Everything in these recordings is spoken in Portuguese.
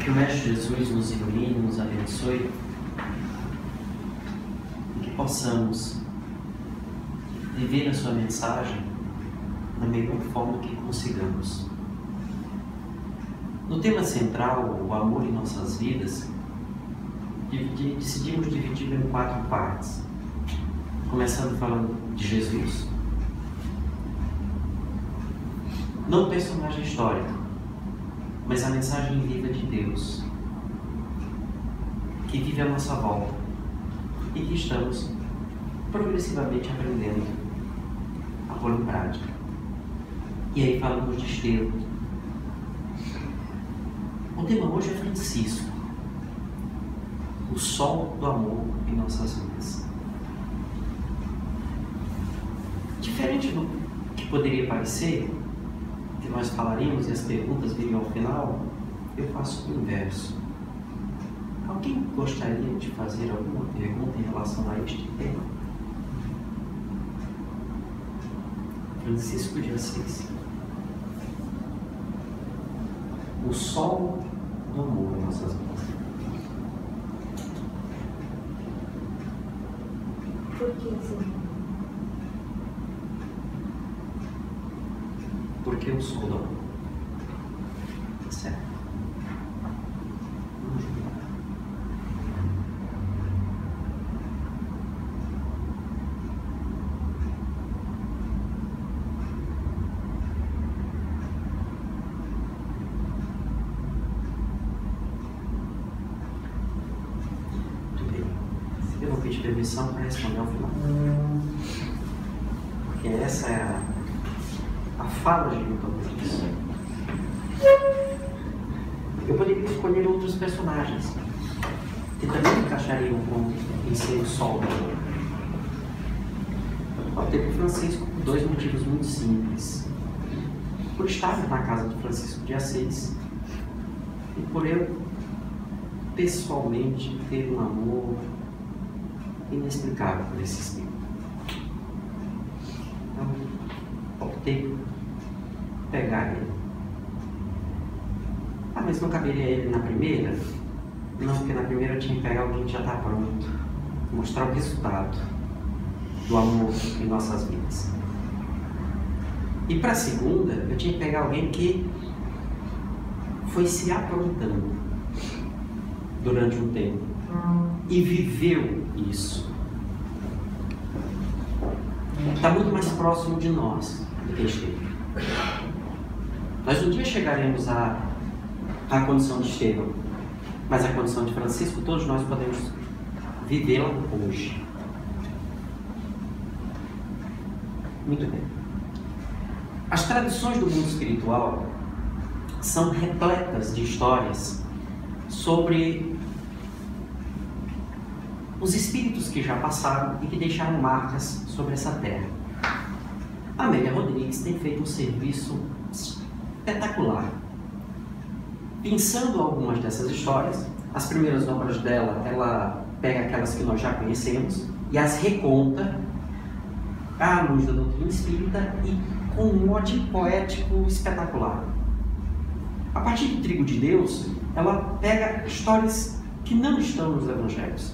Que o Mestre Jesus nos ilumine, nos abençoe e que possamos viver a sua mensagem da melhor forma que consigamos. No tema central, o amor em nossas vidas, decidimos dividi-lo em 4 partes. Começando falando de Jesus. Não o personagem histórico, mas a mensagem viva de Deus, que vive à nossa volta e que estamos progressivamente aprendendo a pôr em prática. E aí falamos de Estevão. O tema hoje é Francisco, o sol do amor em nossas vidas. Diferente do que poderia parecer, que nós falaríamos e as perguntas viriam ao final, eu faço o inverso. Alguém gostaria de fazer alguma pergunta em relação a este tema? Francisco de Assis. O sol do amor em nossas vidas. Por que, Senhor? Porque o sol do amor. Certo. Vamos juntar. Muito bem. Eu vou pedir permissão para responder ao final. Porque essa é a fala de Milton Rodrigues. Eu poderia escolher outros personagens que também encaixariam em ser o sol. Eu optei por Francisco por 2 motivos muito simples. Por estar na casa de Francisco de Assis e por eu pessoalmente ter um amor inexplicável por esse espírito. Então, optei por pegar ele. Ah, mas não caberia ele na primeira? Não, porque na primeira eu tinha que pegar alguém que já está pronto. Mostrar o resultado do amor em nossas vidas. E para a segunda, eu tinha que pegar alguém que foi se aprontando durante um tempo e viveu isso. Está muito mais próximo de nós do que esteve. Nós um dia chegaremos à condição de Estevão, mas a condição de Francisco, todos nós podemos vivê-la hoje. Muito bem. As tradições do mundo espiritual são repletas de histórias sobre os espíritos que já passaram e que deixaram marcas sobre essa terra. A Amélia Rodrigues tem feito um serviço espetacular. Pensando algumas dessas histórias, as primeiras obras dela, ela pega aquelas que nós já conhecemos e as reconta à luz da doutrina espírita e com um mote poético espetacular. A partir do Trigo de Deus, ela pega histórias que não estão nos evangelhos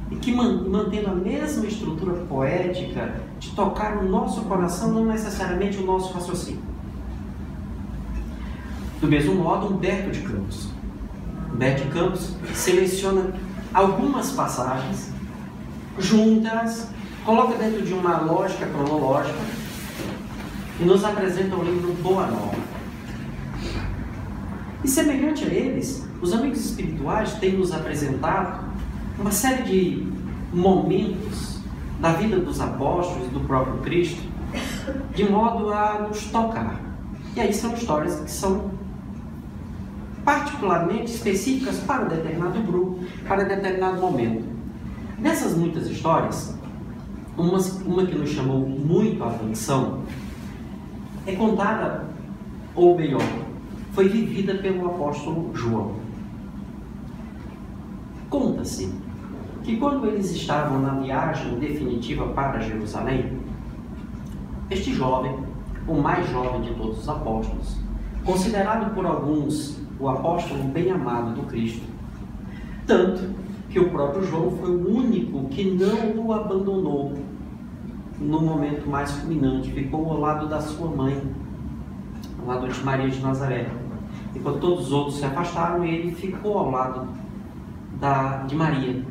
e que, mantendo a mesma estrutura poética de tocar o nosso coração, não necessariamente o nosso raciocínio. Do mesmo modo, Humberto de Campos. Humberto de Campos seleciona algumas passagens, junta-as, coloca dentro de uma lógica cronológica e nos apresenta o livro Boa Nova. E semelhante a eles, os amigos espirituais têm nos apresentado uma série de momentos da vida dos apóstolos e do próprio Cristo, de modo a nos tocar. E aí são histórias que são particularmente específicas para determinado grupo, para determinado momento. Nessas muitas histórias, uma que nos chamou muito a atenção é contada, ou melhor, foi vivida pelo apóstolo João. Conta-se que quando eles estavam na viagem definitiva para Jerusalém, este jovem, o mais jovem de todos os apóstolos, considerado por alguns o apóstolo bem amado do Cristo, tanto que o próprio João foi o único que não o abandonou no momento mais culminante, ficou ao lado da sua mãe, ao lado de Maria de Nazaré. Enquanto todos os outros se afastaram, ele ficou ao lado de Maria.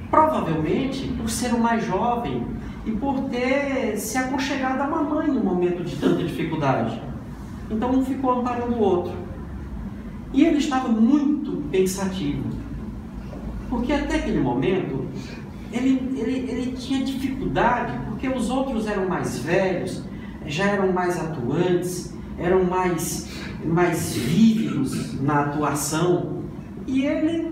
Provavelmente por ser o mais jovem e por ter se aconchegado à mamãe no momento de tanta dificuldade. Então um ficou amparando o outro. E ele estava muito pensativo, porque até aquele momento ele tinha dificuldade, porque os outros eram mais velhos, já eram mais atuantes, eram mais vívidos na atuação, e ele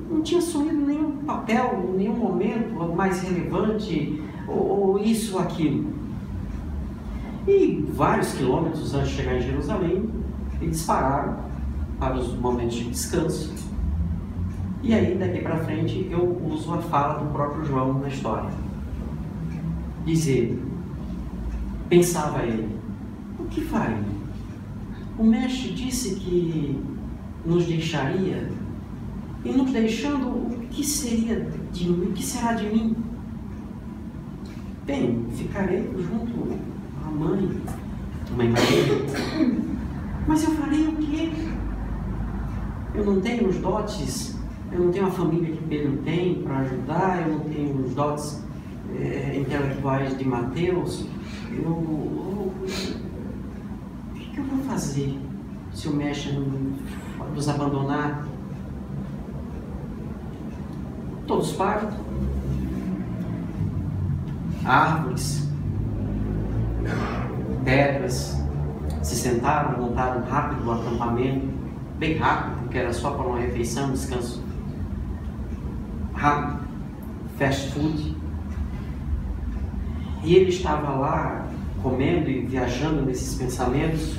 não tinha assumido nenhum papel, em nenhum momento mais relevante, ou isso ou aquilo. E vários quilômetros antes de chegar em Jerusalém, eles pararam para os momentos de descanso. E aí, daqui para frente, eu uso a fala do próprio João na história. Diz ele, pensava ele, o que farei? O mestre disse que nos deixaria, e nos deixando, o que seria de mim? O que será de mim? Bem, ficarei junto à mãe Maria. Mas eu farei o quê? Eu não tenho os dotes, eu não tenho a família que Pedro tem para ajudar, eu não tenho os dotes intelectuais de Mateus. O que eu vou fazer se o mestre nos abandonar? Todos param. Árvores, pedras, se sentaram, montaram rápido o acampamento, bem rápido, porque era só para uma refeição, descanso rápido, fast food. E ele estava lá comendo e viajando nesses pensamentos.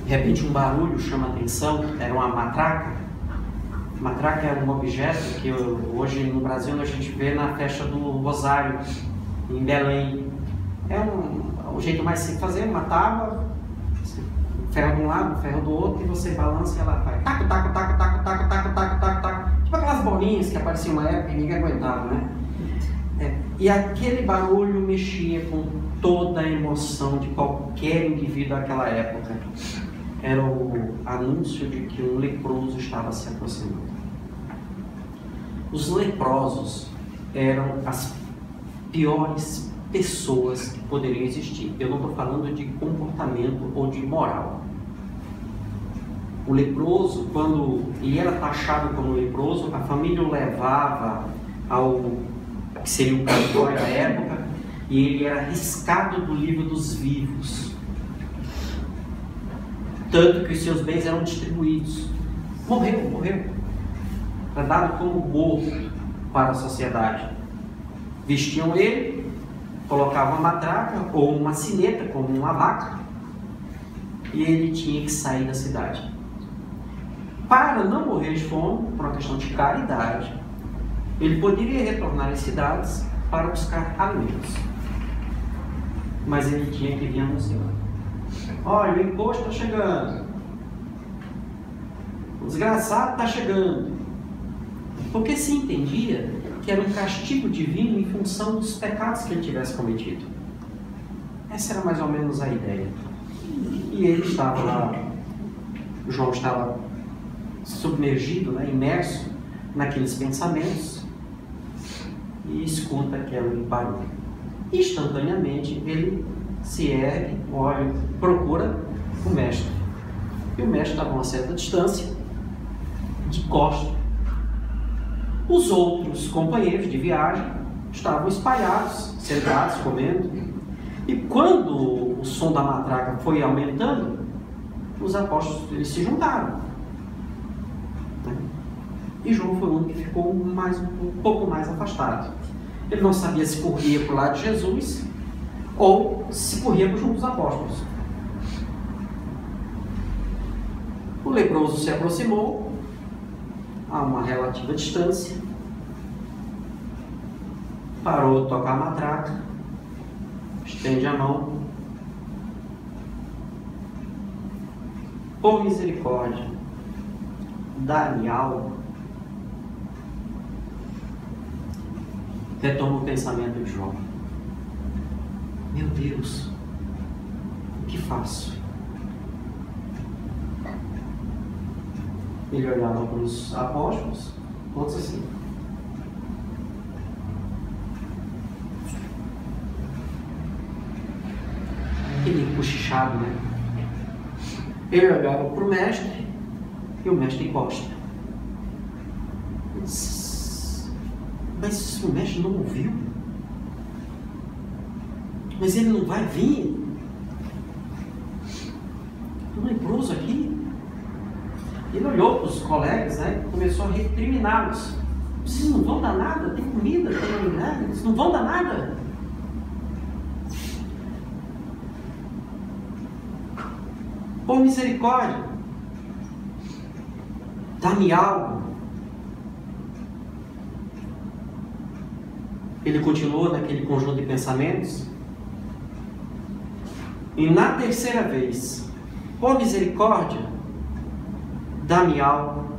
De repente um barulho chama a atenção, era uma matraca. Matraca é um objeto que hoje no Brasil a gente vê na festa do Rosário, em Belém. É o jeito mais simples de fazer, uma tábua, ferro de um lado, ferro do outro, e você balança e ela vai taco, taco, taco, taco, taco, taco, taco, taco, taco. Tipo aquelas bolinhas que apareciam na época e ninguém aguentava, né? E aquele barulho mexia com toda a emoção de qualquer indivíduo daquela época. Era o anúncio de que um leproso estava se aproximando. Os leprosos eram as piores pessoas que poderiam existir. Eu não estou falando de comportamento ou de moral. O leproso, quando ele era taxado como leproso, a família o levava ao que seria o cartório da época, e ele era riscado do livro dos vivos. Tanto que os seus bens eram distribuídos. Morreu. Era dado como morto para a sociedade. Vestiam ele, colocavam uma matraca ou uma sineta, como uma vaca, e ele tinha que sair da cidade. Para não morrer de fome, por uma questão de caridade, ele poderia retornar às cidades para buscar alimentos. Mas ele tinha que vir anunciando. Olha, o imposto está chegando. O desgraçado está chegando. Porque se entendia que era um castigo divino em função dos pecados que ele tivesse cometido. Essa era mais ou menos a ideia. E ele estava lá, João estava submergido, imerso naqueles pensamentos, e escuta aquele barulho. Instantaneamente ele se ergue, olha, procura o mestre. E o mestre estava a uma certa distância, de costas. Os outros companheiros de viagem estavam espalhados, sentados, comendo. E quando o som da matraca foi aumentando, os apóstolos eles se juntaram. E João foi o único que ficou um pouco mais afastado. Ele não sabia se corria para o lado de Jesus ou se corria junto dos apóstolos. O leproso se aproximou a uma relativa distância, parou de tocar a matraca, estende a mão por misericórdia, dá-me algo. Retoma o pensamento de João. Meu Deus, o que faço? Ele olhava para os apóstolos, todos assim. Aquele cochichado, né? Ele olhava para o mestre e o mestre encosta. Mas o mestre não ouviu? Mas ele não vai vir? Um leproso aqui? Ele olhou para os colegas, né? Começou a recriminá-los. Vocês não vão dar nada? Tem comida, tem, né? Vocês não vão dar nada? Por misericórdia, dá-me algo. Ele continuou naquele conjunto de pensamentos. E na terceira vez, por misericórdia, dá-me algo.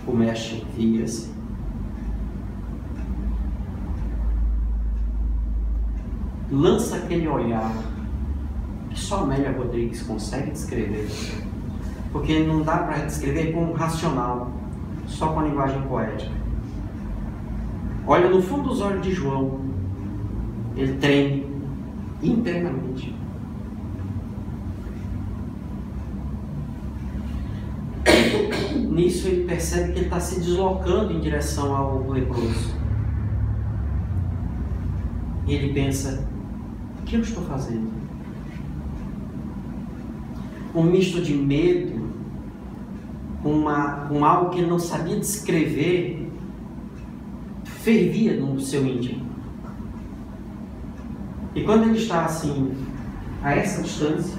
O mestre vira-se. Lança aquele olhar que só Amélia Rodrigues consegue descrever, porque não dá para descrever com racional, só com a linguagem poética. Olha no fundo dos olhos de João, ele treme internamente. Nisso ele percebe que ele está se deslocando em direção ao leproso. E ele pensa: o que eu estou fazendo? Um misto de medo com algo que ele não sabia descrever fervia no seu íntimo. E quando ele está assim, a essa distância,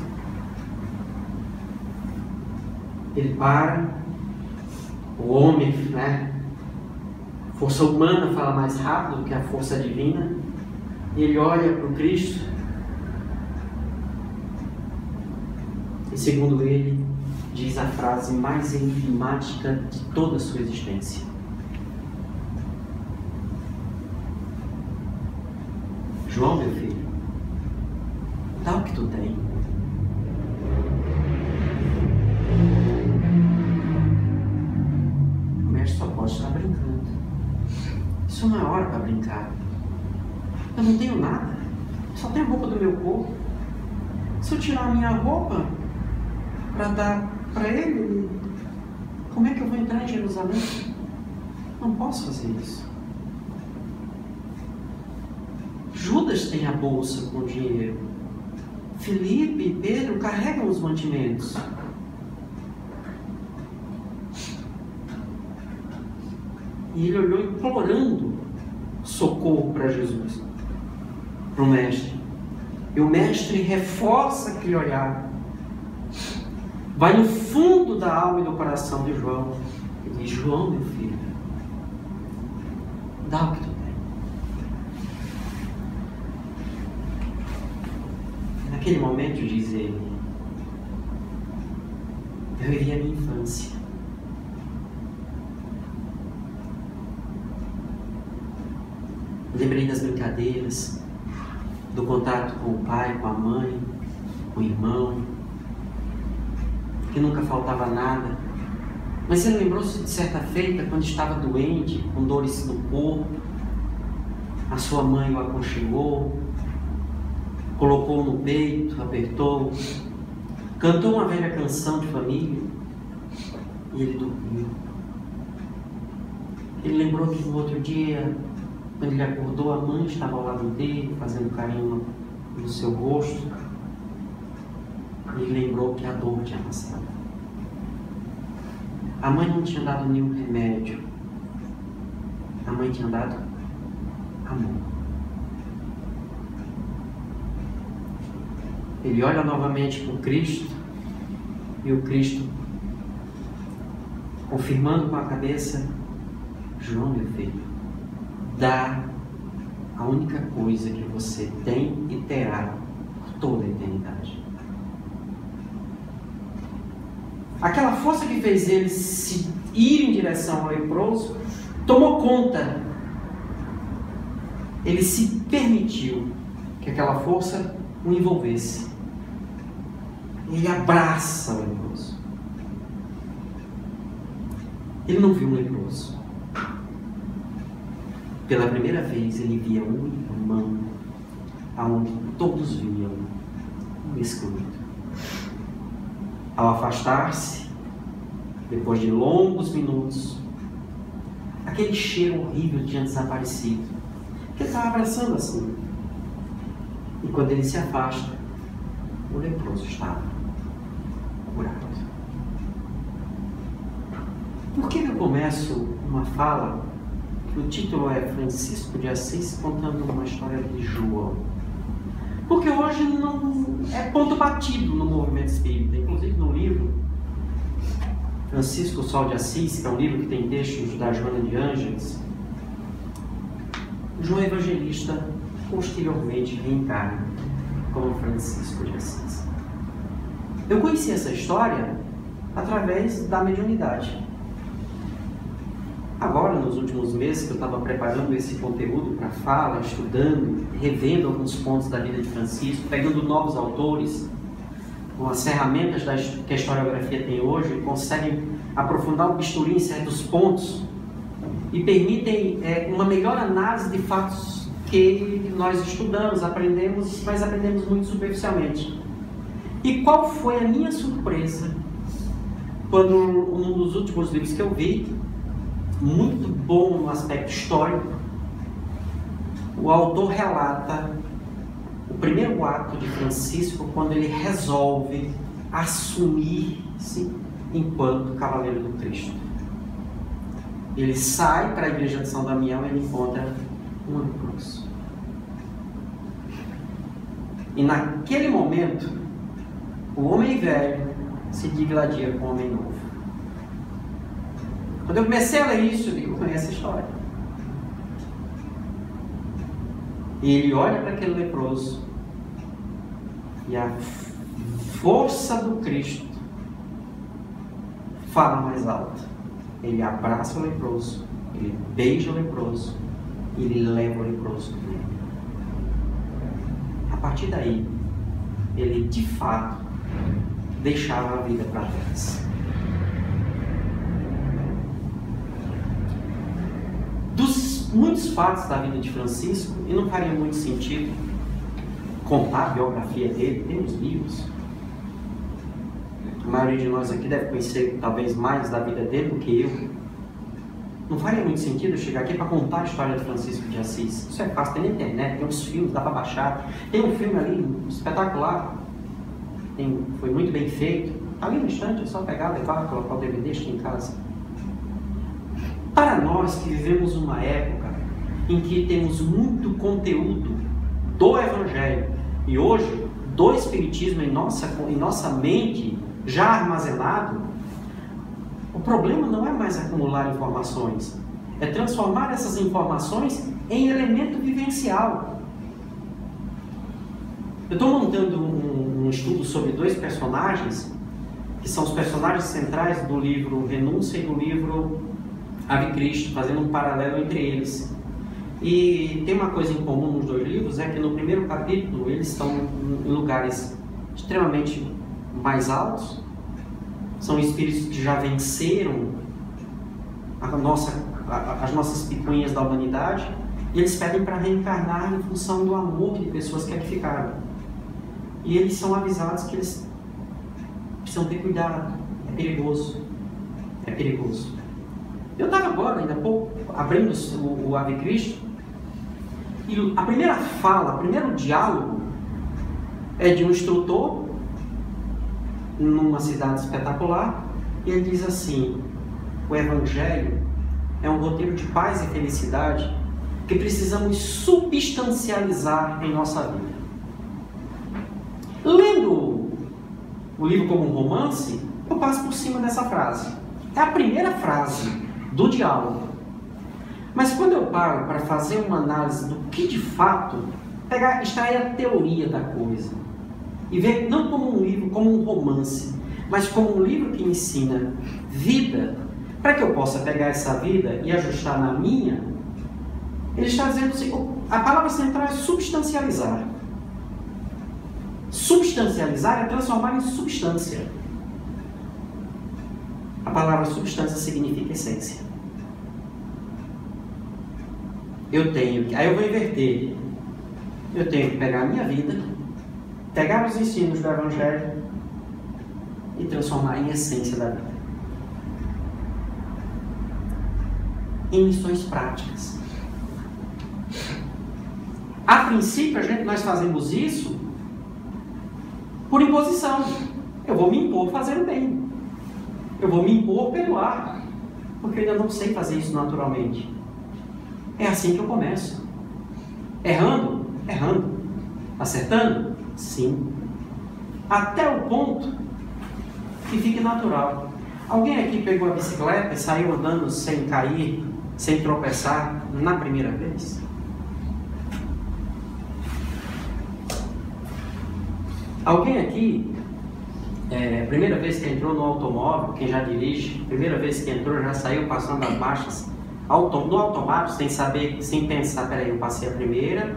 ele para. O homem, né? A força humana fala mais rápido do que a força divina. Ele olha para o Cristo. E segundo ele, diz a frase mais enigmática de toda a sua existência: João, meu filho, dá o que tu tem. O mestre só pode estar brincando. Isso não é hora para brincar. Eu não tenho nada. Só tenho a roupa do meu corpo. Se eu tirar a minha roupa para dar para ele, como é que eu vou entrar em Jerusalém? Não posso fazer isso. Judas tem a bolsa com dinheiro. Filipe e Pedro carregam os mantimentos. E ele olhou implorando socorro para Jesus, para o mestre. E o mestre reforça aquele olhar. Vai no fundo da alma e do coração de João e diz: João, meu filho, dá o que tu tem. Naquele momento, diz ele, eu vivi a minha infância. Lembrei das brincadeiras, do contato com o pai, com a mãe, com o irmão, que nunca faltava nada. Mas ele lembrou-se de certa feita, quando estava doente, com dores no corpo, a sua mãe o aconchegou, colocou no peito, apertou, cantou uma velha canção de família e ele dormiu. Ele lembrou que no outro dia, quando ele acordou, a mãe estava ao lado dele, fazendo carinho no seu rosto. Ele lembrou que a dor tinha passado. A mãe não tinha dado nenhum remédio. A mãe tinha dado amor. Ele olha novamente para o Cristo, e o Cristo, confirmando com a cabeça: João, meu filho, dá a única coisa que você tem e terá por toda a eternidade. aquela força que fez ele se ir em direção ao leproso, tomou conta. Ele se permitiu que aquela força o envolvesse. Ele abraça o leproso. Ele não viu um leproso. Pela primeira vez ele via um irmão, aonde todos viam um excluído. Ao afastar-se, depois de longos minutos, aquele cheiro horrível tinha desaparecido. Ele estava abraçando assim. E quando ele se afasta, o leproso estava curado. Por que eu começo uma fala que o título é Francisco de Assis contando uma história de João? Porque hoje não é ponto batido no movimento espírita. Inclusive no livro Francisco Sol de Assis, que é um livro que tem textos da Joana de Ângeles, João Evangelista posteriormente reencarna como Francisco de Assis. Eu conheci essa história através da mediunidade. Agora, nos últimos meses que eu estava preparando esse conteúdo para fala, estudando, revendo alguns pontos da vida de Francisco, pegando novos autores, com as ferramentas que a historiografia tem hoje, conseguem aprofundar o bisturi em certos pontos e permitem uma melhor análise de fatos que nós estudamos, aprendemos, mas aprendemos muito superficialmente. E qual foi a minha surpresa quando, um dos últimos livros que eu vi, muito bom no aspecto histórico, o autor relata o primeiro ato de Francisco quando ele resolve assumir-se enquanto Cavaleiro do Cristo. Ele sai para a igreja de São Damião e ele encontra um leproso. E naquele momento, o homem velho se digladia com o homem novo. Quando eu comecei a ler isso, eu digo, conhece a história. E ele olha para aquele leproso e a força do Cristo fala mais alto. Ele abraça o leproso, ele beija o leproso e ele leva o leproso com ele. A partir daí, ele de fato deixava a vida para trás. Dos muitos fatos da vida de Francisco, e não faria muito sentido contar a biografia dele, temos livros. A maioria de nós aqui deve conhecer talvez mais da vida dele do que eu. Não faria muito sentido eu chegar aqui para contar a história de Francisco de Assis. Isso é fácil, tem na internet, tem uns filmes, dá para baixar. Tem um filme ali espetacular, foi muito bem feito. Ali no instante é só pegar, levar, colocar o DVD aqui em casa. Para nós que vivemos uma época em que temos muito conteúdo do Evangelho e hoje do Espiritismo em nossa mente já armazenado, o problema não é mais acumular informações, é transformar essas informações em elemento vivencial. Eu estou montando um estudo sobre dois personagens, que são os personagens centrais do livro Renúncia e do livro Ave Cristo, fazendo um paralelo entre eles. E tem uma coisa em comum nos dois livros, é que no primeiro capítulo eles estão em lugares extremamente mais altos, são espíritos que já venceram as nossas picuinhas da humanidade, e eles pedem para reencarnar em função do amor de pessoas que aqui ficaram. E eles são avisados que eles precisam ter cuidado, é perigoso, é perigoso. Eu estava agora, ainda há pouco, abrindo o Ave Cristo, e a primeira fala, o primeiro diálogo é de um instrutor numa cidade espetacular, e ele diz assim: o Evangelho é um roteiro de paz e felicidade que precisamos substancializar em nossa vida. Lendo o livro como um romance, eu passo por cima dessa frase. É a primeira frase do diálogo. Mas quando eu paro para fazer uma análise do que de fato, extrair a teoria da coisa e ver não como um livro, como um romance, mas como um livro que ensina vida, para que eu possa pegar essa vida e ajustar na minha, ele está dizendo assim, a palavra central é substancializar. Substancializar é transformar em substância. A palavra substância significa essência. Aí eu vou inverter. Eu tenho que pegar a minha vida, pegar os ensinos do Evangelho e transformar em essência da vida. Em missões práticas. A princípio, nós fazemos isso por imposição. Eu vou me impor fazer o bem. Eu vou me impor perdoar. Porque eu ainda não sei fazer isso naturalmente. É assim que eu começo. Errando? Errando. Acertando? Sim. Até o ponto que fique natural. Alguém aqui pegou a bicicleta e saiu andando sem cair, sem tropeçar na primeira vez? Alguém aqui, primeira vez que entrou no automóvel, quem já dirige, primeira vez que entrou, já saiu passando as marchas no automático, sem saber, sem pensar, peraí, eu passei a primeira,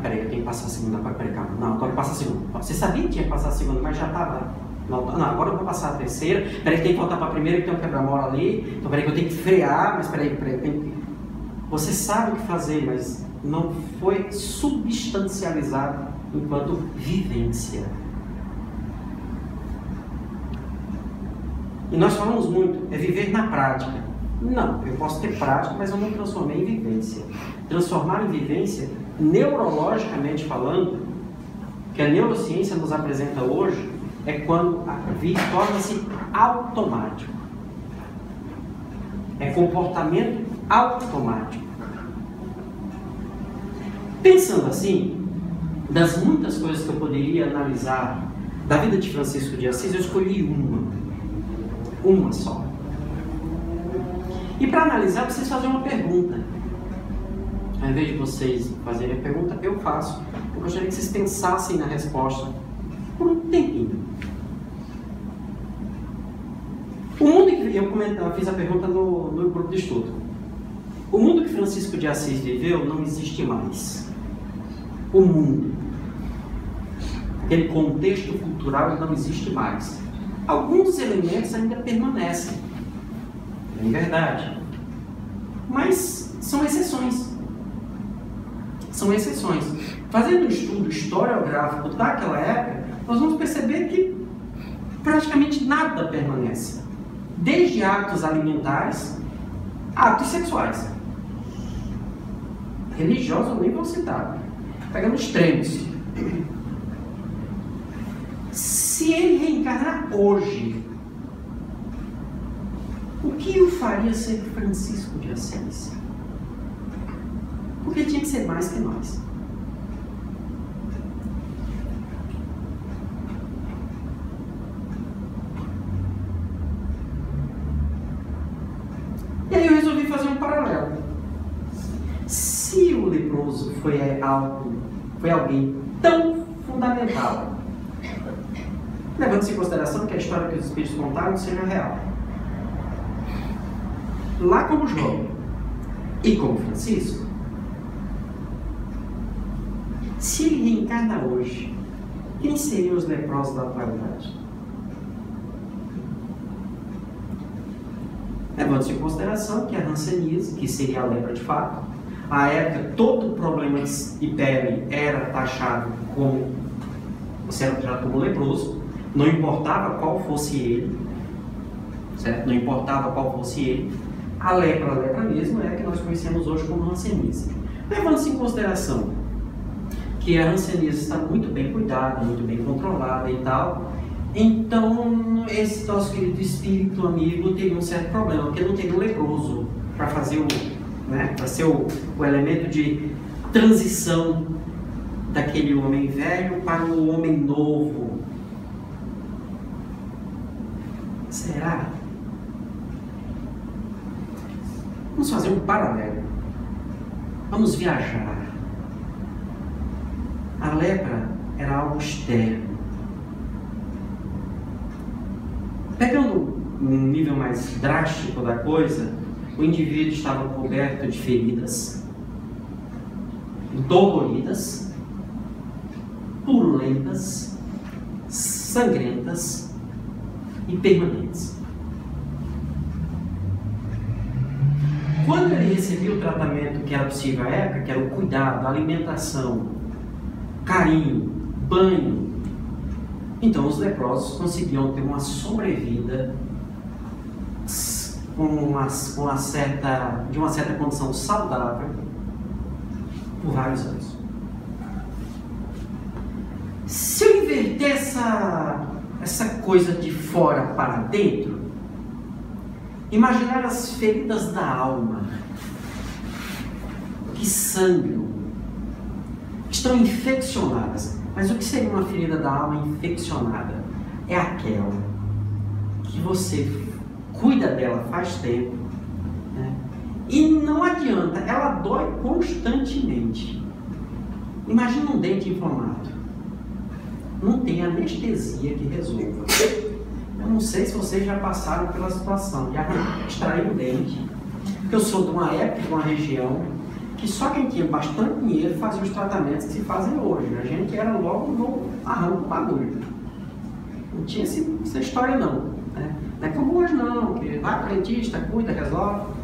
peraí, eu tenho que passar a segunda, peraí, calma, não, agora eu passo a segunda. Você sabia que tinha que passar a segunda, mas já estava, não, agora eu vou passar a terceira, peraí, tem que voltar para a primeira, que tem um quebra-mola ali, então peraí, que eu tenho que frear, mas peraí, você sabe o que fazer, mas não foi substancializado enquanto vivência. E nós falamos muito, é viver na prática. Não, eu posso ter prática, mas eu não transformei em vivência. Transformar em vivência, neurologicamente falando, que a neurociência nos apresenta hoje, é quando a vida torna-se automático. É comportamento automático. Pensando assim, das muitas coisas que eu poderia analisar da vida de Francisco de Assis, eu escolhi uma só. E para analisar, vocês fazem uma pergunta. Ao invés de vocês fazerem a pergunta, eu faço. Eu gostaria que vocês pensassem na resposta por um tempinho. O mundo que eu fiz a pergunta no grupo de estudo. O mundo que Francisco de Assis viveu não existe mais. O mundo, aquele contexto cultural, não existe mais. Alguns elementos ainda permanecem. É verdade. Mas são exceções. São exceções. Fazendo um estudo historiográfico daquela época, nós vamos perceber que praticamente nada permanece. Desde hábitos alimentares, hábitos sexuais. Religiosos eu nem vou citar. Pegando extremos. Se ele reencarnar hoje, o que o faria ser Francisco de Assis? Porque ele tinha que ser mais que nós. E aí eu resolvi fazer um paralelo. Se o leproso foi alguém tão fundamental, levando-se em consideração que a história que os espíritos contaram seja real, lá como João e como Francisco, se ele reencarna hoje, quem seriam os leprosos da atualidade? Levando-se em consideração que a hanseníase, que seria a lepra de fato, à época todo problema de pele era taxado como, você era tratado como leproso, não importava qual fosse ele, certo? Não importava qual fosse ele. A lepra mesmo é a que nós conhecemos hoje como hanseníase. Levando-se em consideração que a hanseníase está muito bem cuidada, muito bem controlada e tal, então esse nosso querido espírito amigo teria um certo problema, porque não teria um leproso para fazer para ser o elemento de transição daquele homem velho para o homem novo. Será? Vamos fazer um paralelo. Vamos viajar. A lepra era algo externo. Pegando um nível mais drástico da coisa, o indivíduo estava coberto de feridas doloridas, purulentas, sangrentas e permanentes. Quando ele recebia o tratamento que era possível à época, que era o cuidado, a alimentação, carinho, banho, então os leprosos conseguiam ter uma sobrevida de uma certa condição saudável por vários anos. Se eu inverter essa coisa de fora para dentro, imaginar as feridas da alma que sangram, estão infeccionadas. Mas o que seria uma ferida da alma infeccionada? É aquela que você cuida dela faz tempo, né? E não adianta, ela dói constantemente. Imagina um dente inflamado. Não tem anestesia que resolva. Eu não sei se vocês já passaram pela situação de extrair um dente. Porque eu sou de uma época, de uma região, que só quem tinha bastante dinheiro fazia os tratamentos que se fazem hoje. A gente era logo no arranco do bagulho. Não tinha essa história não. Né? Não é como hoje não, que vai para o dentista, cuida, resolve.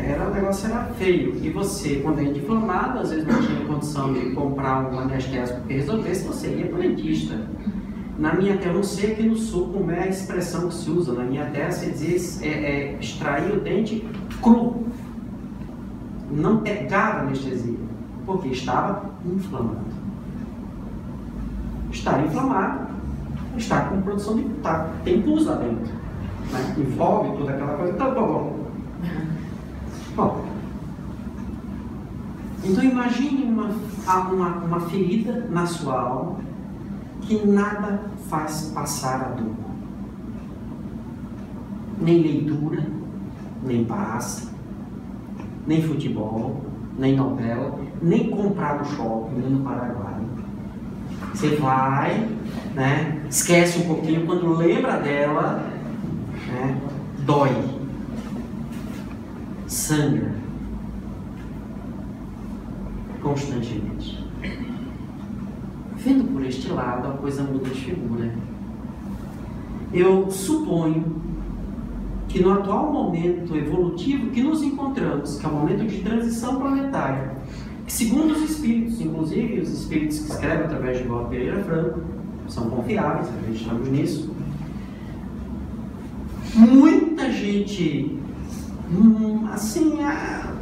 O negócio era feio. E você, quando é inflamado, às vezes não tinha condição de comprar um anestésico que resolvesse, você ia para o dentista. Na minha terra, eu não sei aqui no sul como é a expressão que se usa. Na minha terra, se dizia extrair o dente cru. Não pegava anestesia, porque estava inflamado. Estar inflamado, está com produção de... tem pus lá dentro. Né? Envolve toda aquela coisa. Então, bom, então imagine uma ferida na sua alma que nada faz passar a dor. Nem leitura, nem paz, nem futebol, nem novela, nem comprar no shopping, nem no Paraguai. Você vai, né, esquece um pouquinho, quando lembra dela, né, dói, sangra, constantemente. Vendo por este lado, a coisa muda de figura. Eu suponho que no atual momento evolutivo que nos encontramos, que é o momento de transição planetária, que segundo os espíritos, inclusive os espíritos que escrevem através de Valdo Pereira Franco, são confiáveis, acreditamos nisso, muita gente assim,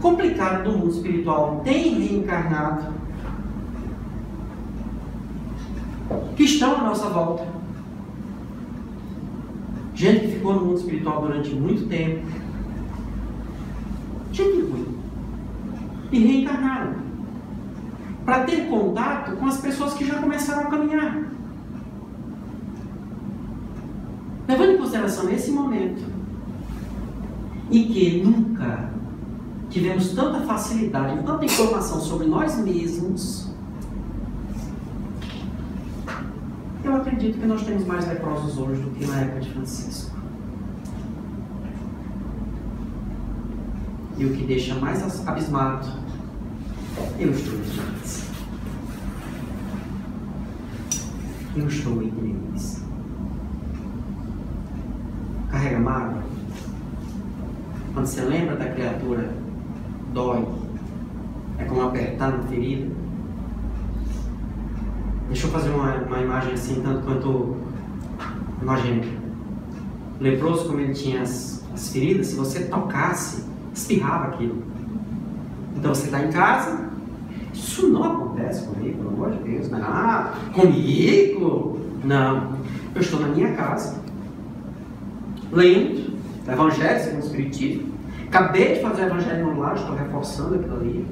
complicada do mundo espiritual tem reencarnado, que estão à nossa volta. Gente que ficou no mundo espiritual durante muito tempo. Gente ruim. E reencarnaram. Para ter contato com as pessoas que já começaram a caminhar. Levando em consideração esse momento, e que nunca tivemos tanta facilidade, tanta informação sobre nós mesmos, eu acredito que nós temos mais leprosos hoje do que na época de Francisco. E o que deixa mais abismado, eu estou entre eles. Eu estou entre eles. Carrega mágoa. Quando você lembra da criatura, dói. É como apertar na ferida. Deixa eu fazer uma imagem assim, tanto quanto nojenta. O leproso, como ele tinha as feridas, se você tocasse, espirrava aquilo. Então você está em casa, isso não acontece comigo, pelo amor de Deus. Não, comigo? Não. Eu estou na minha casa, lendo o Evangelho segundo o Espiritismo. Acabei de fazer o Evangelho no lar, estou reforçando aquilo ali.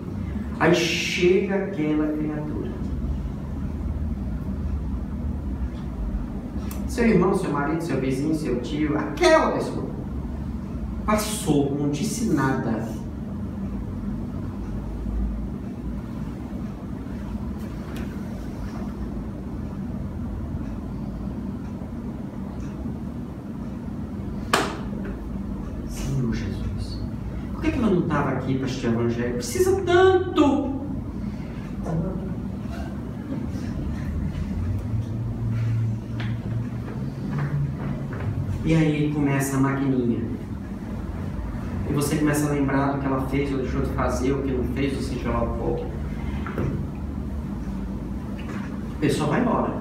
Aí chega aquela criatura. Seu irmão, seu marido, seu vizinho, seu tio, aquela pessoa passou, não disse nada. estava aqui para assistir o Evangelho, precisa tanto. E aí começa a maquininha. E você começa a lembrar do que ela fez ou deixou de fazer, o que não fez, ou seja lá o pouco. A pessoa vai embora.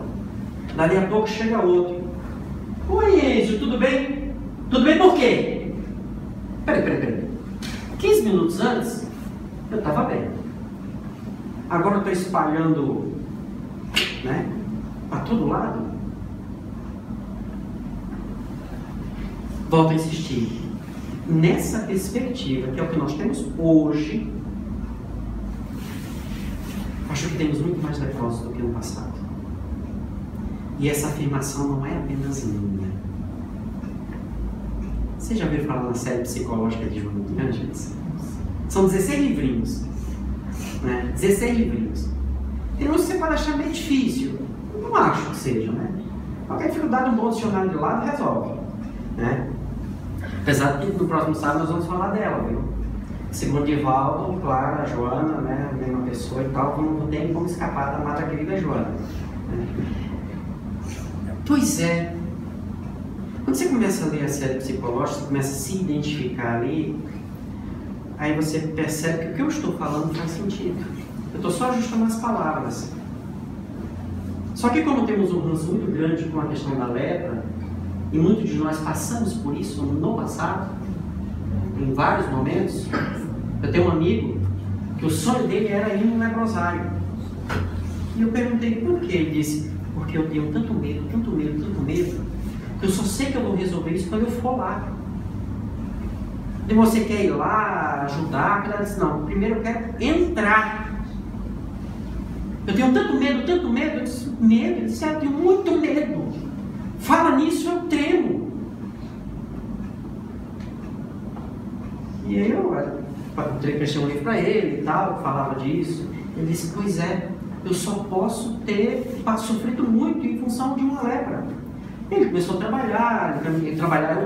Dali a pouco chega outro. Oi, Enzo, tudo bem? Tudo bem por quê? Peraí. 15 minutos antes, eu estava bem. Agora eu estou espalhando, né, para todo lado. Volto a insistir. Nessa perspectiva, que é o que nós temos hoje, acho que temos muito mais leprosos do que no passado. E essa afirmação não é apenas minha. Você já ouviu falar na série psicológica de Joana de Ângeles? São 16 livrinhos. Né? 16 livrinhos. Tem uns que você pode achar meio difícil. Eu não acho que seja, né? Qualquer dificuldade, um bom dicionário de lado resolve. Né? Apesar de que no próximo sábado nós vamos falar dela, viu? Segundo Divaldo, Clara, Joana, né? A mesma pessoa e tal, não tem como escapar da amada querida Joana. Né? Pois é. Quando você começa a ler a série psicológica, você começa a se identificar ali, aí você percebe que o que eu estou falando faz sentido. Eu estou só ajustando as palavras. Só que como temos um ranço muito grande com a questão da lepra, e muitos de nós passamos por isso no passado, em vários momentos. Eu tenho um amigo que o sonho dele era ir no leprosário. E eu perguntei por quê. Ele disse, porque eu tenho tanto medo, que eu só sei que eu vou resolver isso quando eu for lá. E você quer ir lá, ajudar? Ela disse, não, primeiro eu quero entrar. Eu tenho tanto medo. Eu disse, medo? Ele disse, eu tenho muito medo. Fala nisso, eu tremo. E aí eu prestei um livro para ele e tal, falava disso. Ele disse, pois é, eu só posso ter sofrido muito em função de uma lepra. Ele começou a trabalhar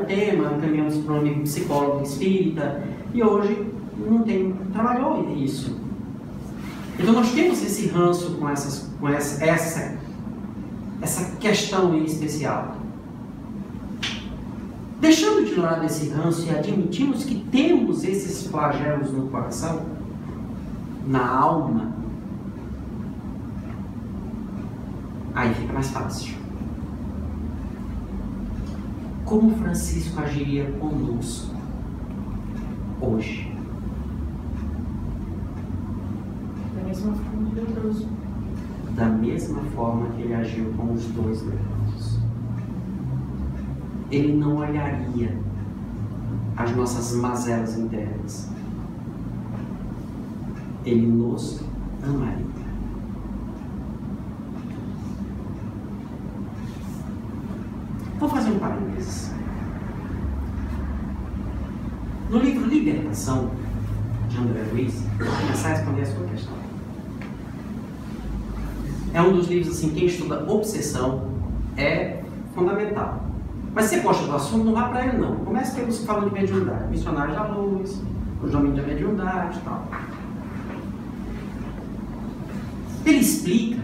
o tema, encaminhamos para um amigo psicólogo espírita, e hoje não tem, trabalhou isso. Então nós temos esse ranço com essa questão em especial. Deixando de lado esse ranço e admitimos que temos esses flagelos no coração, na alma, aí fica mais fácil. Como Francisco agiria conosco hoje? Da mesma forma que leproso. Da mesma forma que ele agiu com os dois leprosos. Ele não olharia as nossas mazelas internas. Ele nos amaria. Vou fazer um parênteses. No livro Libertação, de André Luiz, vou começar a responder a sua questão. É um dos livros, assim, quem estuda obsessão é fundamental. Mas se você gosta do assunto, não vá para ele não. Comece pelos que falam de mediunidade. Missionários da Luz, os domínios da mediunidade e tal. Ele explica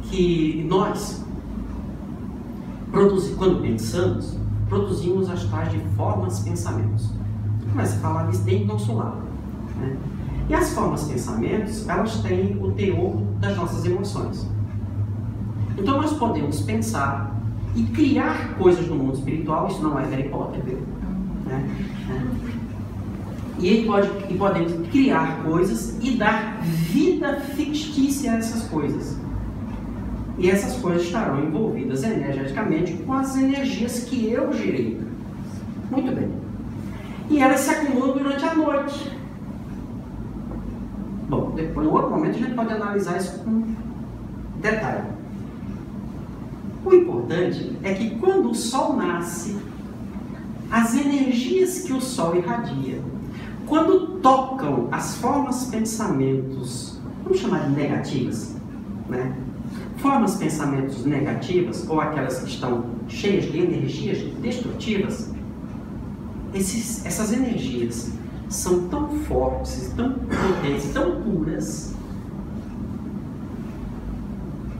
que nós, quando pensamos, produzimos as tais de formas pensamentos. Começa a falar disso dentro do nosso lado. Né? E as formas pensamentos, elas têm o teor das nossas emoções. Então nós podemos pensar e criar coisas no mundo espiritual, isso não é Harry Potter, viu? Né? E podemos criar coisas e dar vida fictícia a essas coisas. E essas coisas estarão envolvidas energeticamente com as energias que eu gerei. Muito bem. E elas se acumulam durante a noite. Bom, depois, em outro momento, a gente pode analisar isso com detalhe. O importante é que quando o Sol nasce, as energias que o Sol irradia, quando tocam as formas pensamentos, vamos chamar de negativas, né? Formas pensamentos negativas, ou aquelas que estão cheias de energias destrutivas, essas energias são tão fortes, tão potentes, tão puras,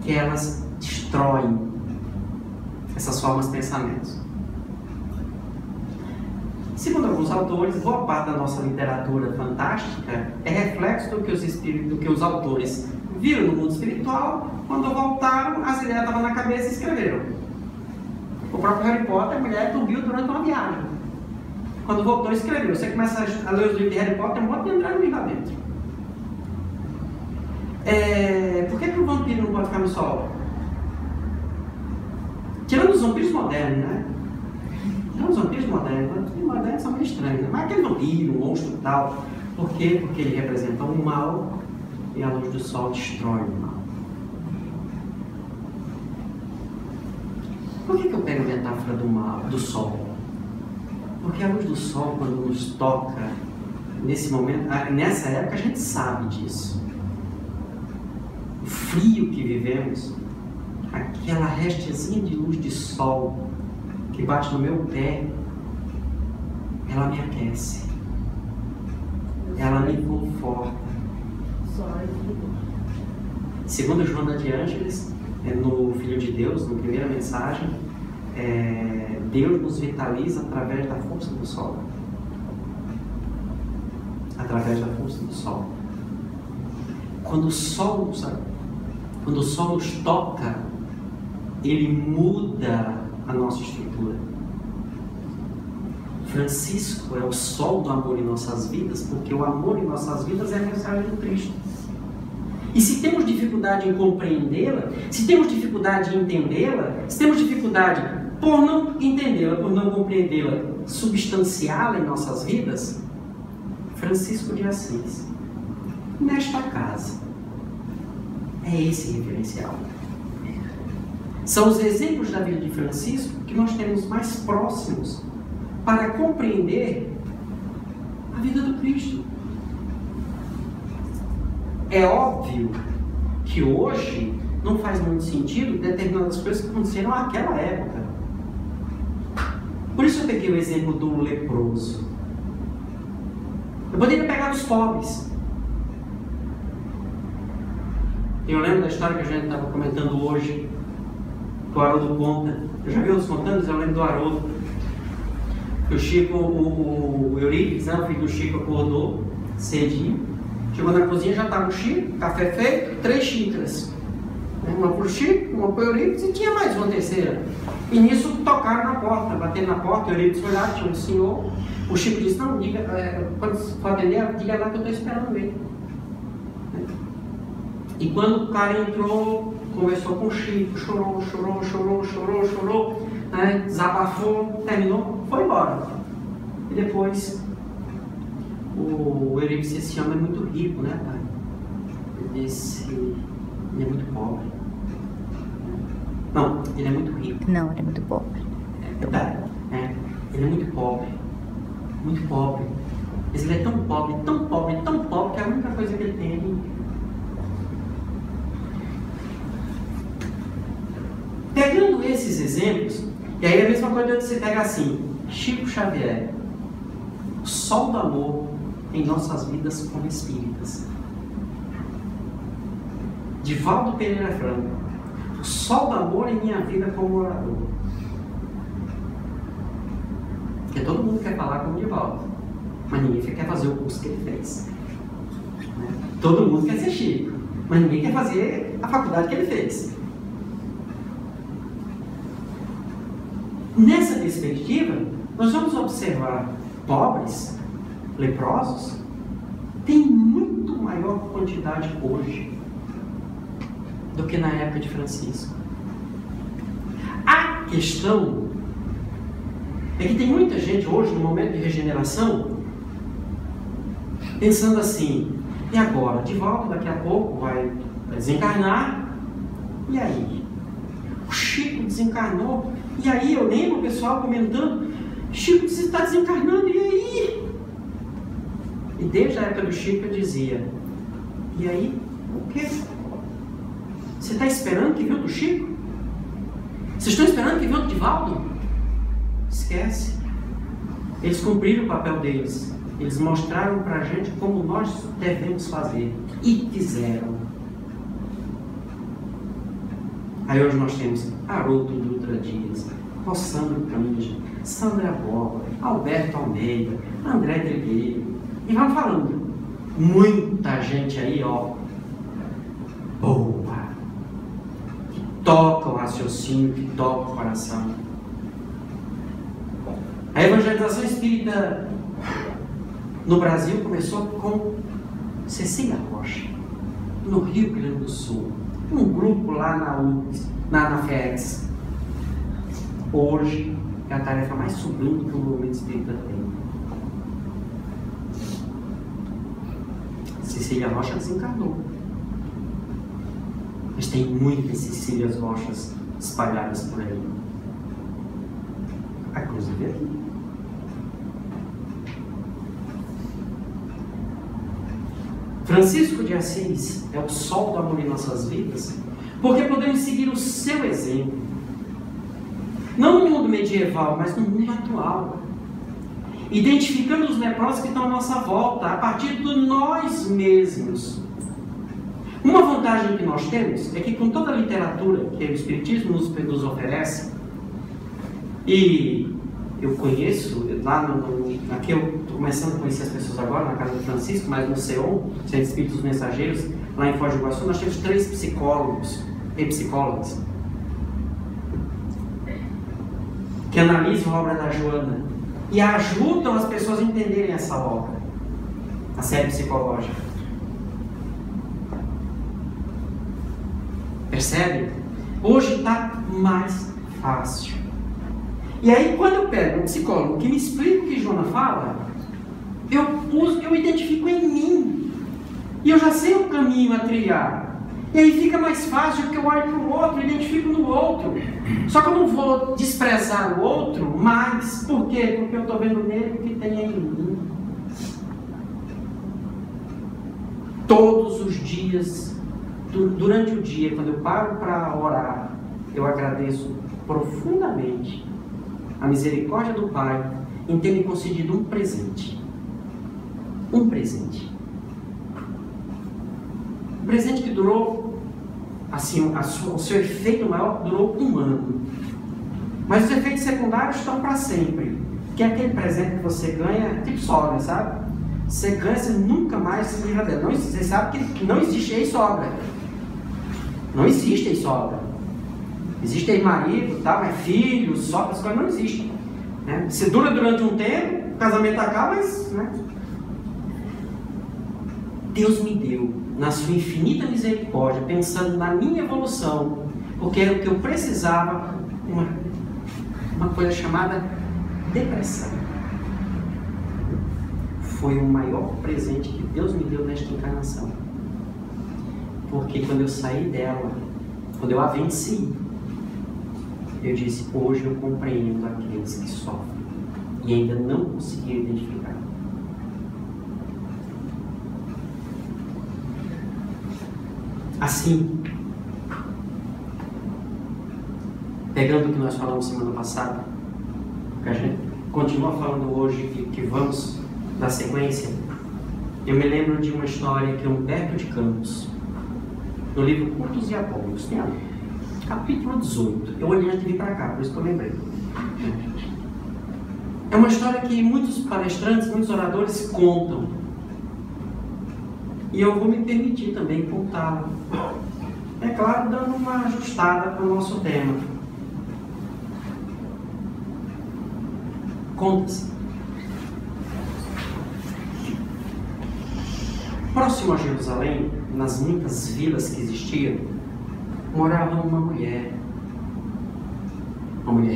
que elas destroem essas formas de pensamento. Segundo alguns autores, boa parte da nossa literatura fantástica é reflexo do que os autores viram no mundo espiritual. Quando voltaram, as ideias estavam na cabeça e escreveram. O próprio Harry Potter, a mulher dormiu durante uma viagem. Quando voltou, escreveu. Você começa a ler os livros de Harry Potter, tem um monte de entrar no livro lá dentro. Por que o vampiro não pode ficar no sol? Tirando os vampiros modernos, né? Tirando os vampiros modernos são meio estranhos, né? Mas aquele vampiro, monstro e tal. Por quê? Porque ele representa o mal e a luz do sol destrói o mal. Por que eu pego a metáfora do sol? Porque a luz do sol, quando nos toca, nesse momento, nessa época a gente sabe disso. O frio que vivemos, aquela restezinha de luz de sol que bate no meu pé, ela me aquece, ela me conforta. Segundo Joana de Ângeles, no Filho de Deus, na primeira mensagem, Deus nos vitaliza através da força do sol. Através da força do sol. Quando o sol nos toca, ele muda a nossa estrutura. Francisco é o sol do amor em nossas vidas, porque o amor em nossas vidas é a mensagem do Cristo. E se temos dificuldade em compreendê-la, se temos dificuldade em entendê-la, se temos dificuldade por não entendê-la, por não compreendê-la, substanciá-la em nossas vidas, Francisco de Assis, nesta casa, é esse referencial. São os exemplos da vida de Francisco que nós temos mais próximos para compreender a vida do Cristo. É óbvio que hoje não faz muito sentido determinadas coisas que aconteceram naquela época. Por isso eu peguei o exemplo do leproso. Eu poderia pegar os pobres. Eu lembro da história que a gente estava comentando hoje, que o Haroldo conta. Eu já vi outros contando, eu lembro do Haroldo. Que o Chico, o Eurípides, o filho do Chico, acordou cedinho. Chegou na cozinha, já estava o Chico, café feito, 3 xícaras. Uma para o Chico, uma para o Eurípides e tinha mais uma terceira. E nisso tocaram na porta, bateram na porta, o Eurípides foi lá, tinha um senhor. O Chico disse, não, diga, quando for atender, diga lá que eu estou esperando ele. E quando o cara entrou, conversou com o Chico, chorou, né, desabafou, terminou, foi embora. E depois, o Eurípides disse, esse homem é muito rico, né, pai? Ele disse, ele é muito pobre. Não, ele é muito rico. Não, ele é muito pobre. Ele é muito pobre. Muito pobre. Mas ele é tão pobre, que a única coisa que ele tem é dinheiro. Pegando esses exemplos, e aí a mesma coisa de você pegar assim, Chico Xavier, o sol do amor em nossas vidas como espíritas. Divaldo Pereira Franco, o sol do amor em minha vida como orador. Porque todo mundo quer falar como Divaldo, mas ninguém quer fazer o curso que ele fez. Todo mundo quer ser Chico, mas ninguém quer fazer a faculdade que ele fez. Nessa perspectiva, nós vamos observar pobres, leprosos, tem muito maior quantidade hoje do que na época de Francisco. A questão é que tem muita gente hoje, no momento de regeneração, pensando assim, e agora? Divaldo daqui a pouco vai desencarnar, e aí? O Chico desencarnou, e aí eu lembro o pessoal comentando, Chico está desencarnando, e aí? E desde a época do Chico eu dizia, e aí? O quê? Você está esperando que viu do Chico? Vocês estão esperando que viu do Divaldo? Esquece. Eles cumpriram o papel deles. Eles mostraram para a gente como nós devemos fazer. E fizeram. Aí hoje nós temos Haroldo Dutra Dias, Rossandro Cândido, Sandra Borba, Alberto Almeida, André Trigueiro. E vamos falando. Muita gente aí, ó, boa, que toca o raciocínio, que toca o coração. A evangelização espírita no Brasil começou com Cecília Rocha, no Rio Grande do Sul, um grupo lá na FEX. Hoje é a tarefa mais sublime que o movimento espírita tem. Cecília Rocha desencarnou. Mas tem muitas Cecílias Rochas espalhadas por aí. A cruz é aqui. Francisco de Assis é o sol do amor em nossas vidas, porque podemos seguir o seu exemplo. Não no mundo medieval, mas no mundo atual. Identificando os leprosos que estão à nossa volta, a partir de nós mesmos. Uma vantagem que nós temos é que com toda a literatura que o Espiritismo nos oferece, e eu conheço, lá aqui eu estou começando a conhecer as pessoas agora, na casa do Francisco, mas no CEON, Centro Espírita dos Mensageiros, lá em Foz do Iguaçu, nós temos 3 psicólogos e psicólogas que analisam a obra da Joana e ajudam as pessoas a entenderem essa obra, a série psicológica. Percebe? Hoje está mais fácil. E aí, quando eu pego um psicólogo que me explica o que Joana fala, eu identifico em mim. E eu já sei o caminho a trilhar. E aí fica mais fácil porque eu olho para o outro, identifico no outro. Só que eu não vou desprezar o outro mais. Por quê? Porque eu estou vendo nele o que tem em mim. Todos os dias, durante o dia, quando eu paro para orar, eu agradeço profundamente a misericórdia do Pai em ter me concedido um presente. Um presente. Um presente que durou, assim, o seu efeito maior durou 1 ano. Mas os efeitos secundários estão para sempre. Que é aquele presente que você ganha, tipo sogra, sabe? Você ganha, você nunca mais se livra dela. Você sabe que não existe ex-sogra. Não existe ex-sogra. Existe ex-marido, tá? Mas filho, sogra, as coisas não existem. Né? Você dura durante um tempo, o casamento acaba, mas... Né? Deus me deu, na sua infinita misericórdia, pensando na minha evolução, porque era o que eu precisava, uma coisa chamada depressão. Foi o maior presente que Deus me deu nesta encarnação. Porque quando eu saí dela, quando eu a venci, eu disse, hoje eu compreendo aqueles que sofrem e ainda não consegui identificar. Assim, pegando o que nós falamos semana passada, que a gente continua falando hoje, que vamos dar sequência, eu me lembro de uma história que Humberto de Campos, no livro Cultos e Apólogos, tem capítulo 18. Eu olhei antes de vir para cá, por isso que eu lembrei. É uma história que muitos palestrantes, muitos oradores contam. E eu vou me permitir também contá-la. É claro, dando uma ajustada para o nosso tema. Conta-se. Próximo a Jerusalém, nas muitas vilas que existiam, morava uma mulher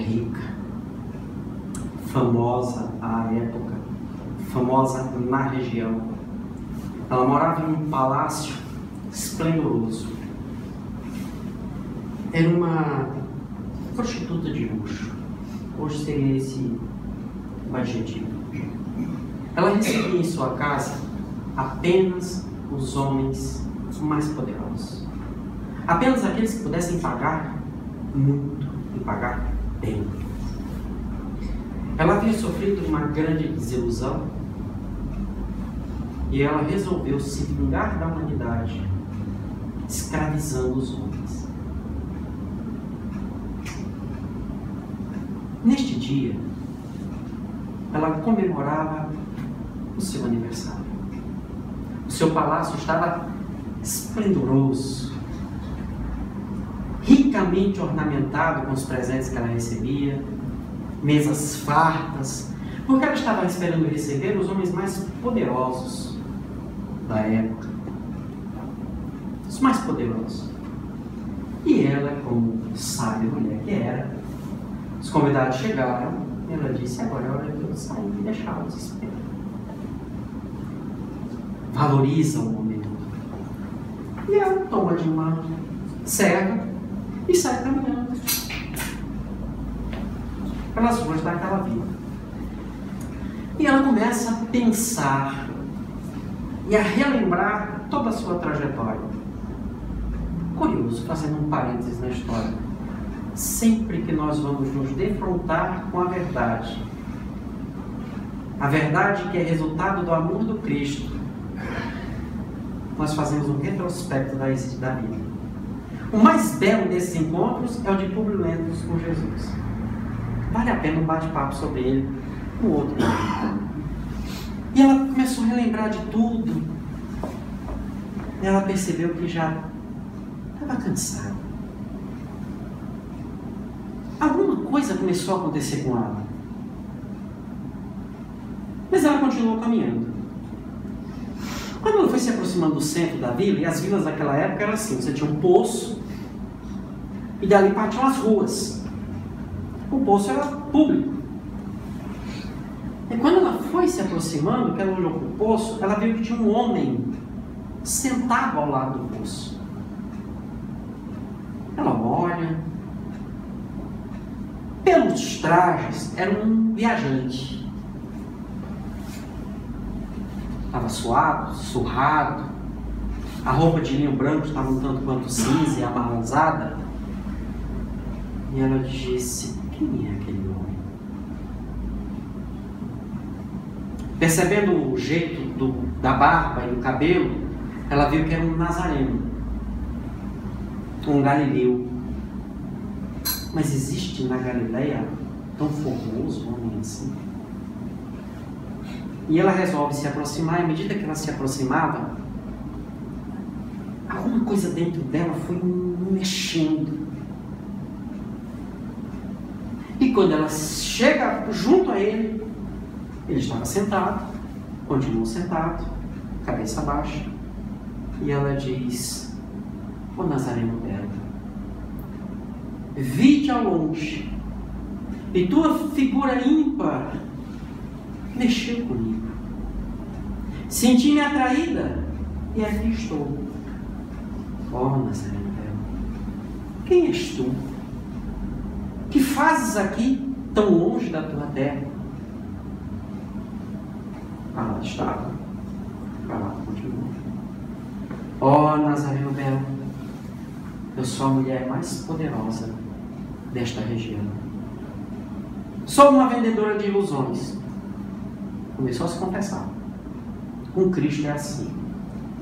rica, famosa à época, famosa na região. Ela morava em um palácio esplendoroso. Era uma prostituta de luxo. Hoje seria esse o adjetivo. Ela recebia em sua casa apenas os homens mais poderosos. Apenas aqueles que pudessem pagar muito e pagar bem. Ela havia sofrido uma grande desilusão E ela resolveu se vingar da humanidade, escravizando os homens. Neste dia, ela comemorava o seu aniversário. O seu palácio estava esplendoroso, ricamente ornamentado com os presentes que ela recebia, mesas fartas, porque ela estava esperando receber os homens mais poderosos da época. Os mais poderosos. E ela, como sábia mulher que era, os convidados chegaram e ela disse: agora é hora de eu sair e deixá-los esperar. Valoriza o momento. E ela toma de uma serra e sai caminhando pelas ruas daquela vila. E ela começa a pensar e a relembrar toda a sua trajetória. Curioso, fazendo um parênteses na história, sempre que nós vamos nos defrontar com a verdade que é resultado do amor do Cristo, nós fazemos um retrospecto da vida. O mais belo desses encontros é o de Públio Lentulus com Jesus. Vale a pena um bate-papo sobre ele com outro. E ela começou a relembrar de tudo. E ela percebeu que já estava cansada. Alguma coisa começou a acontecer com ela. Mas ela continuou caminhando. Quando ela foi se aproximando do centro da vila, e as vilas daquela época eram assim, você tinha um poço, e dali partiam as ruas. O poço era público. E quando ela foi se aproximando, que ela olhou para o poço, ela viu que tinha um homem sentado ao lado do poço. Ela olha. Pelos trajes, era um viajante. Estava suado, surrado. A roupa de linho branco estava um tanto quanto cinza e amarronzada. E ela disse: quem é aquele homem? Percebendo o jeito da barba e do cabelo, ela viu que era um nazareno, um galileu. Mas existe na Galileia tão formoso um homem assim? E ela resolve se aproximar, e à medida que ela se aproximava, alguma coisa dentro dela foi mexendo. E quando ela chega junto a ele, ele estava sentado, continuou sentado, cabeça baixa, e ela diz: ó Nazareno belo, vi-te ao longe, e tua figura ímpar mexeu comigo. Senti-me atraída, e aqui estou. Ó Nazareno belo, quem és tu? Que fazes aqui, tão longe da tua terra? Calado estava, calado continuou. Ó Nazareno belo, eu sou a mulher mais poderosa desta região. Sou uma vendedora de ilusões. Começou a se confessar. Com Cristo é assim.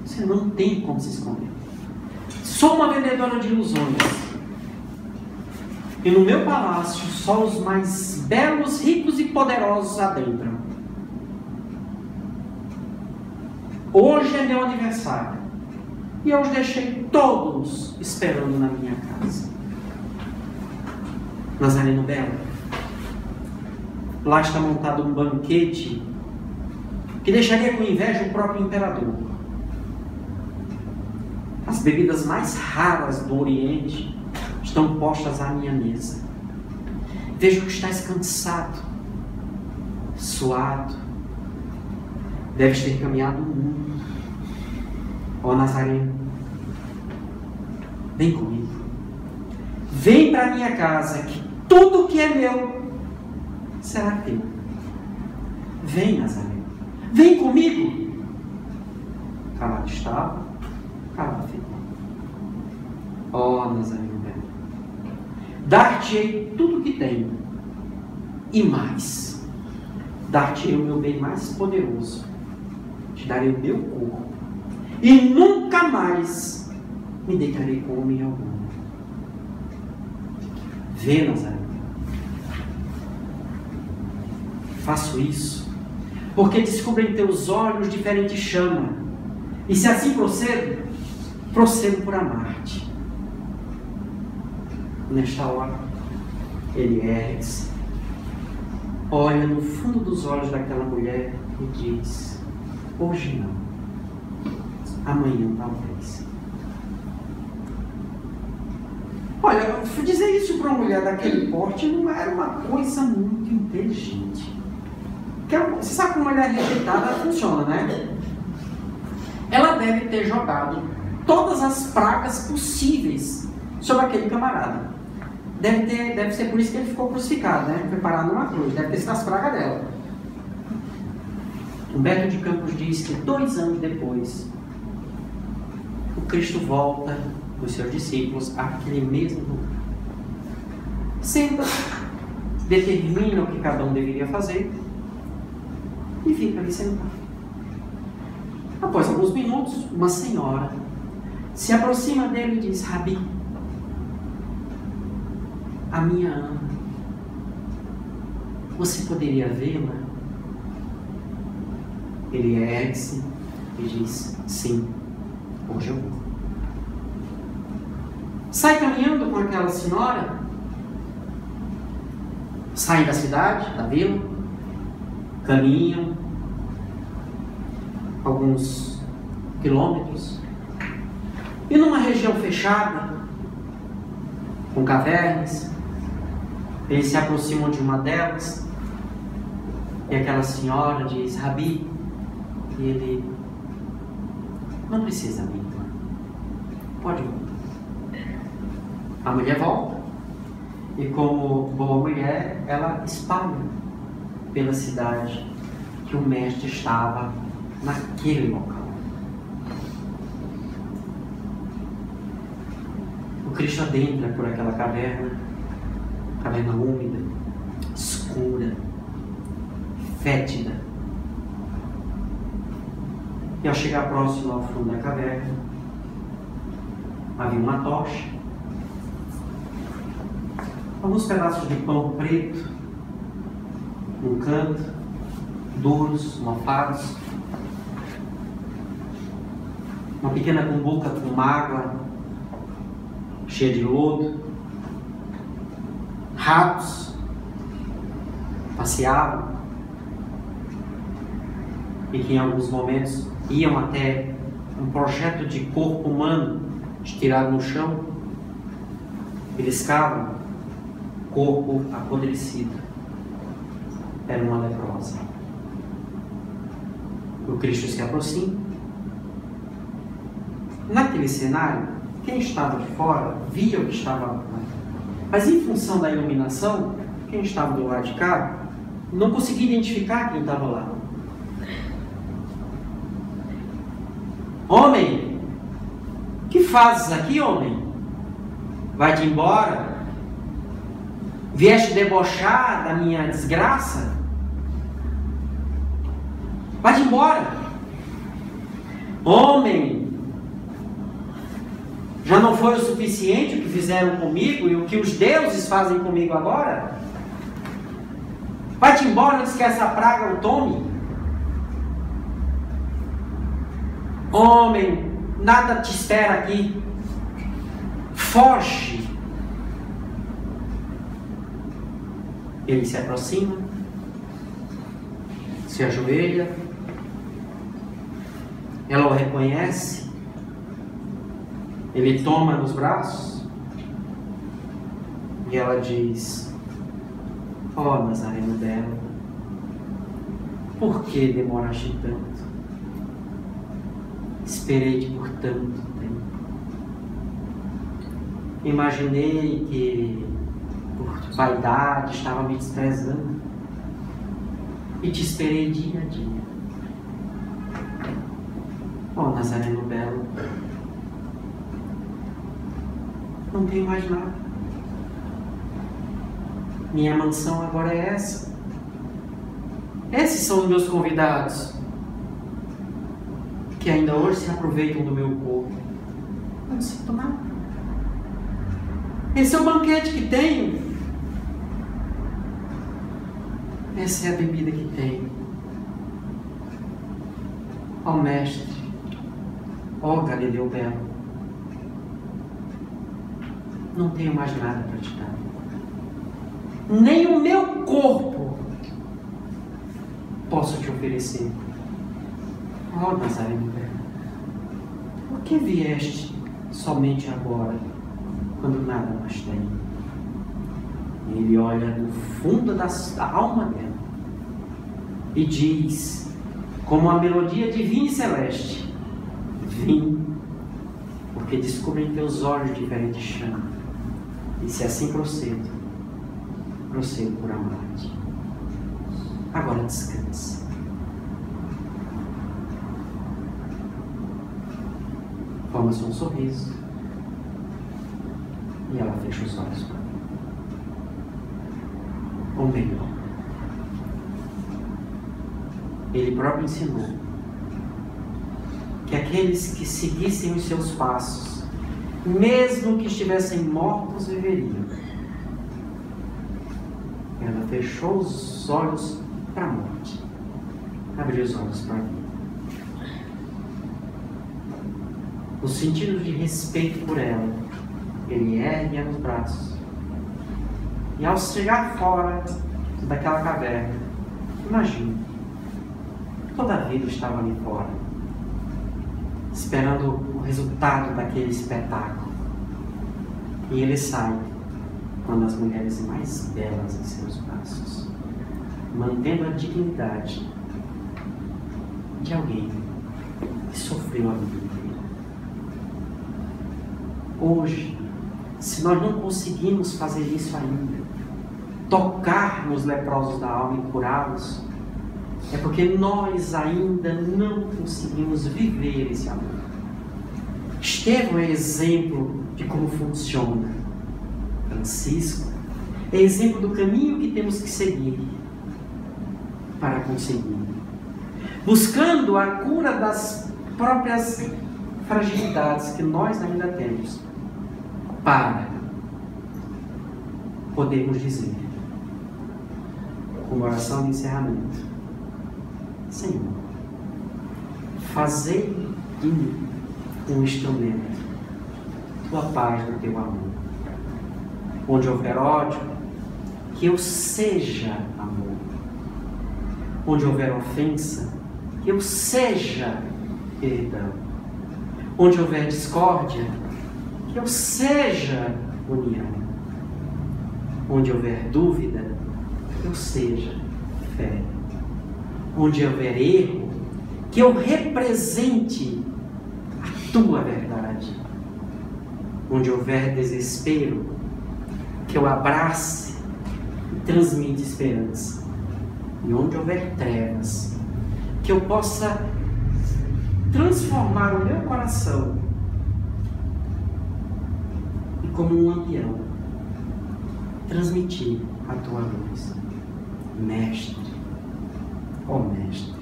Você não tem como se esconder. Sou uma vendedora de ilusões. E no meu palácio só os mais belos, ricos e poderosos adentram. Hoje é meu aniversário. E eu os deixei todos esperando na minha casa. Nazareno belo, lá está montado um banquete que deixaria com inveja o próprio imperador. As bebidas mais raras do Oriente estão postas à minha mesa. Vejo que estás cansado, suado. Deves ter caminhado o mundo. Ó Nazareno, vem comigo. Vem para minha casa, que tudo que é meu será teu. Vem, Nazareno. Vem comigo. Calado estava, calado ficou. Ó Nazareno belo, dar-te-ei tudo o que tenho, e mais. Dar-te-ei o meu bem mais poderoso, te darei o meu corpo, e nunca mais me deitarei com homem algum. Vê, Nazaré, faço isso porque descubro em teus olhos diferente chama, e se assim procedo por amar-te. Nesta hora, ele ergue-se, olha no fundo dos olhos daquela mulher e diz: hoje não, amanhã talvez. Olha, dizer isso para uma mulher daquele porte não era uma coisa muito inteligente. Você sabe como ela é rejeitada, ela funciona, né? Ela deve ter jogado todas as pragas possíveis sobre aquele camarada. Deve ser por isso que ele ficou crucificado, né? Foi parado numa cruz, deve ter sido as pragas dela. Humberto de Campos diz que 2 anos depois, o Cristo volta com os seus discípulos àquele mesmo lugar. Senta-se, determina o que cada um deveria fazer e fica ali sentado. Após alguns minutos, uma senhora se aproxima dele e diz: Rabi, a minha Ana, você poderia vê-la? Ele ergue-se e diz: sim, hoje eu vou. Sai caminhando com aquela senhora, saem da cidade, da vila, caminham alguns quilômetros, e numa região fechada, com cavernas, eles se aproximam de uma delas, e aquela senhora diz: Rabi, e ele: não precisa, minha irmã, pode voltar. A mulher volta, e como boa mulher, ela espalha pela cidade que o mestre estava naquele local. O Cristo adentra por aquela caverna úmida, escura, fétida. E ao chegar próximo ao fundo da caverna, havia uma tocha, alguns pedaços de pão preto num canto, duros, mofados, uma pequena cumbuca com água cheia de lodo, ratos passeavam e que em alguns momentos iam até um projeto de corpo humano estirado no chão, beliscavam corpo apodrecido. Era uma leprosa. O Cristo se aproxima. Naquele cenário, quem estava de fora via o que estava lá. Mas em função da iluminação, quem estava do lado de cá não conseguia identificar quem estava lá. Homem, que fazes aqui, homem? Vai-te embora? Vieste debochar da minha desgraça? Vai-te embora! Homem, já não foi o suficiente o que fizeram comigo e o que os deuses fazem comigo agora? Vai-te embora antes que essa praga o tome. Homem, nada te espera aqui. Foge. Ele se aproxima, se ajoelha, ela o reconhece, ele toma nos braços e ela diz: ó Nazareno belo, por que demoraste tanto? Esperei-te por tanto tempo. Imaginei que por vaidade estava me desprezando e te esperei dia a dia. Ó Nazareno belo, não tenho mais nada. Minha mansão agora é essa. Esses são os meus convidados. que ainda hoje se aproveitam do meu corpo. Eu não sinto nada. Esse é o banquete que tenho. Essa é a bebida que tenho. Ó Mestre, ó Galileu Belo, não tenho mais nada para te dar. Nem o meu corpo posso te oferecer. Ó Nazareno Belo, por que vieste somente agora, quando nada mais tem? Ele olha no fundo da alma dela e diz, como uma melodia divina e celeste: vim, porque descobri em teus olhos diferente chama, e se assim procedo por amar-te. Agora descansa. Forma-se um sorriso e ela fecha os olhos para mim. Ou melhor, ele próprio ensinou que aqueles que seguissem os seus passos, mesmo que estivessem mortos, viveriam. Ela fechou os olhos para a morte, abriu os olhos para a vida. No sentido de respeito por ela, ele ergue nos braços. E ao chegar fora daquela caverna, imagina, toda a vida estava ali fora, esperando o resultado daquele espetáculo. E ele sai com uma das mulheres mais belas em seus braços, mantendo a dignidade de alguém que sofreu a vida inteira. Hoje, se nós não conseguimos fazer isso ainda, tocar nos leprosos da alma e curá-los, é porque nós ainda não conseguimos viver esse amor. Estevão é exemplo de como funciona. Francisco é exemplo do caminho que temos que seguir para conseguir. Buscando a cura das próprias fragilidades que nós ainda temos, para podermos dizer, com uma oração de encerramento: Senhor, fazei de mim um instrumento, tua paz do teu amor. Onde houver ódio, que eu seja amor. Onde houver ofensa, que eu seja perdão. Onde houver discórdia, que eu seja união. Onde houver dúvida, que eu seja fé. Onde houver erro, que eu represente a tua verdade. Onde houver desespero, que eu abrace e transmita esperança. E onde houver trevas, que eu possa transformar o meu coração e, como um lampião, transmitir a tua luz. Mestre, ó Mestre,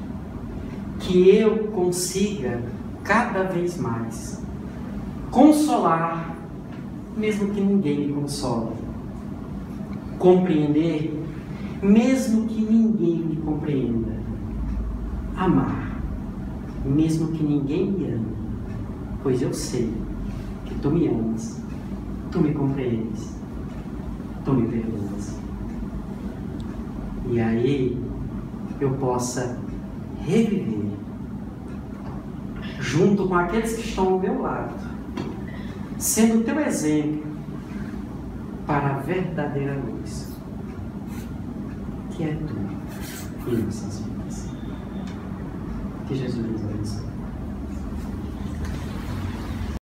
que eu consiga cada vez mais consolar, mesmo que ninguém me console, compreender, mesmo que ninguém me compreenda, amar, mesmo que ninguém me ame, pois eu sei que tu me amas, tu me compreendes, tu me perdoas. E aí eu possa reviver, junto com aqueles que estão ao meu lado, sendo teu exemplo para a verdadeira luz, que é tu em nossas vidas. Que Jesus nos abençoe.